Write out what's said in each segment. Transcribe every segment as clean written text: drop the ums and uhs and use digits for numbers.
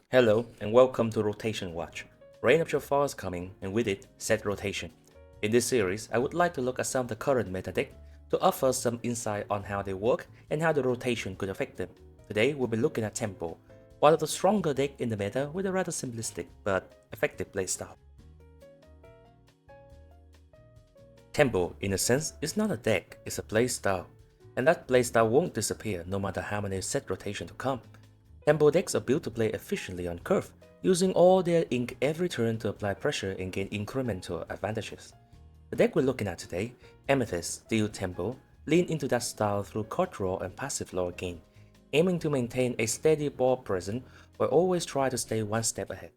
Hello and welcome to Rotation Watch. Reign of Jafar is coming and with it, set rotation. In this series, I would like to look at some of the current meta deck to offer some insight on how they work and how the rotation could affect them. Today, we'll be looking at Tempo, one of the stronger deck in the meta with a rather simplistic but effective playstyle. Tempo, in a sense, is not a deck, it's a playstyle, and that playstyle won't disappear no matter how many set rotation to come. Tempo decks are built to play efficiently on curve, using all their ink every turn to apply pressure and gain incremental advantages. The deck we're looking at today, Amethyst Steel Tempo, lean into that style through card draw and passive lore gain, aiming to maintain a steady board presence while always try to stay one step ahead.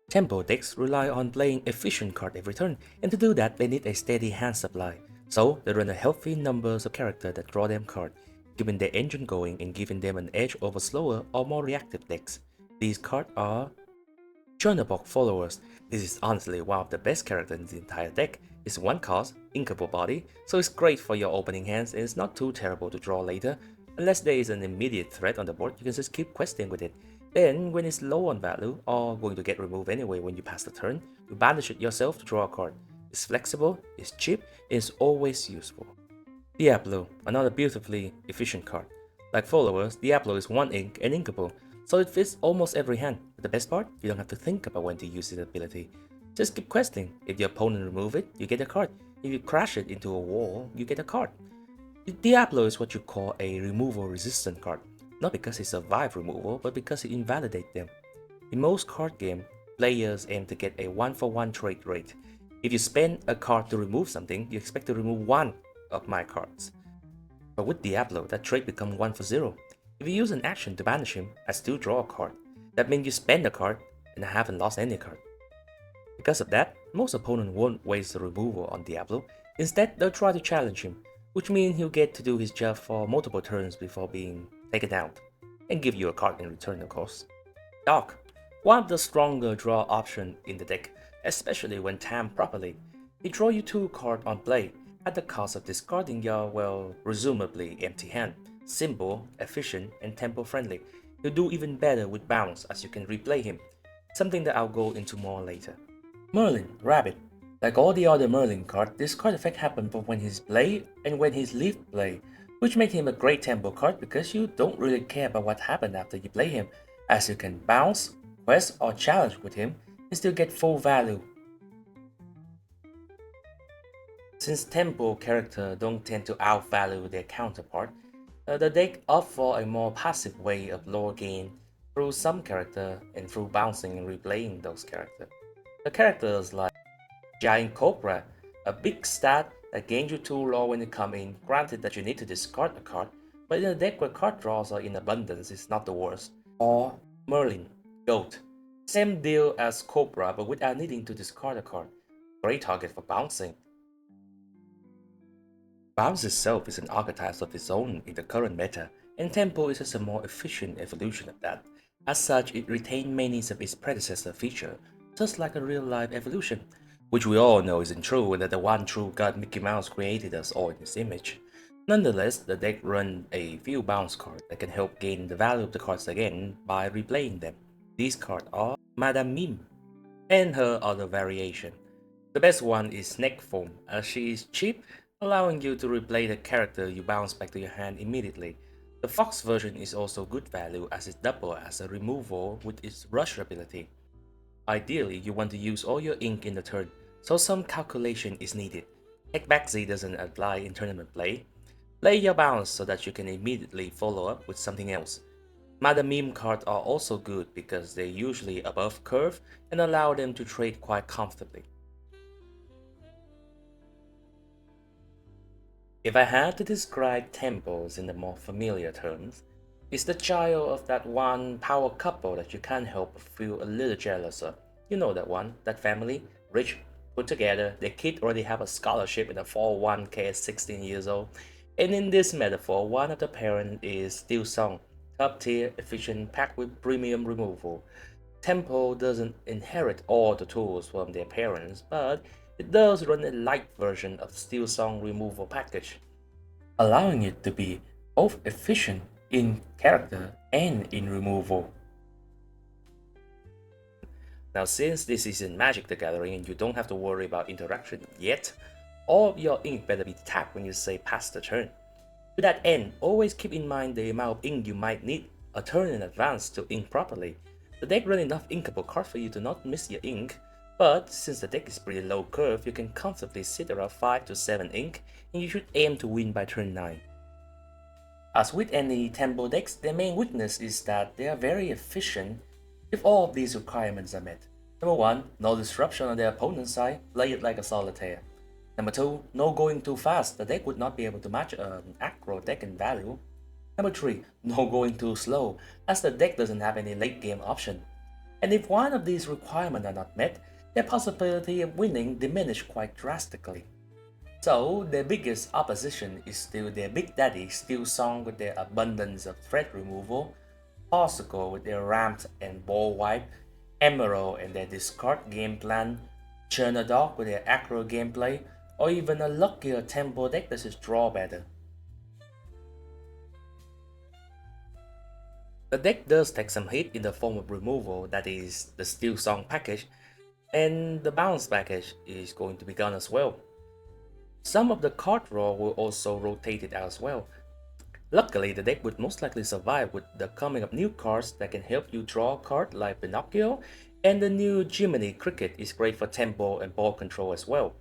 Tempo decks rely on playing efficient card every turn, and to do that they need a steady hand supply, so they run a healthy numbers of characters that draw them card, keeping their engine going and giving them an edge over slower or more reactive decks. These cards are Chernobog Followers. This is honestly one of the best characters in the entire deck. It's one cost, inkable body, so it's great for your opening hands and it's not too terrible to draw later. Unless there is an immediate threat on the board, you can just keep questing with it. Then, when it's low on value, or going to get removed anyway when you pass the turn, you banish it yourself to draw a card. It's flexible, it's cheap, and it's always useful. Diablo, another beautifully efficient card. Like Followers, Diablo is one ink and inkable, so it fits almost every hand. But the best part, you don't have to think about when to use this ability. Just keep questing. If your opponent remove it, you get a card. If you crash it into a wall, you get a card. Diablo is what you call a removal resistant card, not because it survived removal, but because it invalidates them. In most card games, players aim to get a 1-for-1 trade rate. If you spend a card to remove something, you expect to remove one of my cards. But with Diablo, that trade becomes 1 for 0. If you use an action to banish him, I still draw a card. That means you spend a card, and I haven't lost any card. Because of that, most opponents won't waste the removal on Diablo. Instead, they'll try to challenge him, which means he'll get to do his job for multiple turns before being taken out, and give you a card in return, of course. Dark, one of the stronger draw options in the deck, especially when timed properly. He draw you 2 cards on play, at the cost of discarding your, well, presumably empty hand. Simple, efficient, and tempo friendly. He'll do even better with bounce as you can replay him, something that I'll go into more later. Merlin, Rabbit. Like all the other Merlin cards, this card effect happens both when he's play and when he's leave play, which makes him a great tempo card because you don't really care about what happened after you play him, as you can bounce, quest, or challenge with him and still get full value. Since tempo characters don't tend to outvalue their counterpart, the deck offers a more passive way of lore gain through some character and through bouncing and replaying those characters. The characters like Giant Cobra, a big stat that gains you 2 lore when you come in, granted that you need to discard a card, but in a deck where card draws are in abundance is not the worst. Or Merlin, Goat. Same deal as Cobra but without needing to discard a card. Great target for bouncing. Bounce itself is an archetype of its own in the current meta, and Tempo is just a more efficient evolution of that. As such, it retained many of its predecessor features, just like a real-life evolution, which we all know isn't true and that the one true god Mickey Mouse created us all in his image. Nonetheless, the deck runs a few bounce cards that can help gain the value of the cards again by replaying them. These cards are Madame Mime and her other variation. The best one is Snake Foam, as she is cheap, allowing you to replay the character you bounce back to your hand immediately. The Fox version is also good value as it doubles as a removal with its rush ability. Ideally, you want to use all your ink in the turn, so some calculation is needed. Heckback Z doesn't apply in tournament play. Play your bounce so that you can immediately follow up with something else. Madam Meme cards are also good because they're usually above curve and allow them to trade quite comfortably. If I had to describe Tempos in the more familiar terms, it's the child of that one power couple that you can't help but feel a little jealous of. You know that one, that family, rich, put together, their kid already have a scholarship in a 401k at 16 years old. And in this metaphor, one of the parents is Still Song, top tier, efficient, packed with premium removal. Tempo doesn't inherit all the tools from their parents, but it does run a light version of the Steel Song removal package, allowing it to be both efficient in character and in removal. Now since this is in Magic the Gathering and you don't have to worry about interaction yet, all of your ink better be tapped when you say pass the turn. To that end, always keep in mind the amount of ink you might need a turn in advance to ink properly. The deck runs enough inkable cards for you to not miss your ink, but since the deck is pretty low curve, you can comfortably sit around 5 to 7 ink and you should aim to win by turn 9. As with any tempo decks, their main weakness is that they are very efficient if all of these requirements are met. Number 1, no disruption on their opponent's side, play it like a solitaire. Number 2, no going too fast, the deck would not be able to match an aggro deck in value. Number 3, no going too slow, as the deck doesn't have any late game option. And if one of these requirements are not met, their possibility of winning diminish quite drastically. So, their biggest opposition is still their Big Daddy Steel Song with their abundance of threat removal, Popsicle with their ramped and ball wipe, Emerald and their discard game plan, Chernadog with their aggro gameplay, or even a luckier tempo deck that just draw better. The deck does take some hit in the form of removal, that is, the Steel Song package, and the bounce package is going to be gone as well. Some of the card draw will also rotate it out as well. Luckily, the deck would most likely survive with the coming of new cards that can help you draw a card like Pinocchio, and the new Jiminy Cricket is great for tempo and ball control as well.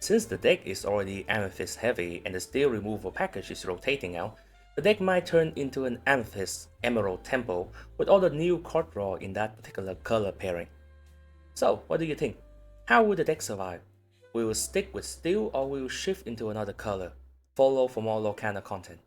Since the deck is already Amethyst heavy and the steel removal package is rotating out, the deck might turn into an Amethyst Emerald Tempo with all the new card draw in that particular color pairing. So, what do you think? How will the deck survive? Will it stick with steel or will it shift into another color? Follow for more Lorcana content.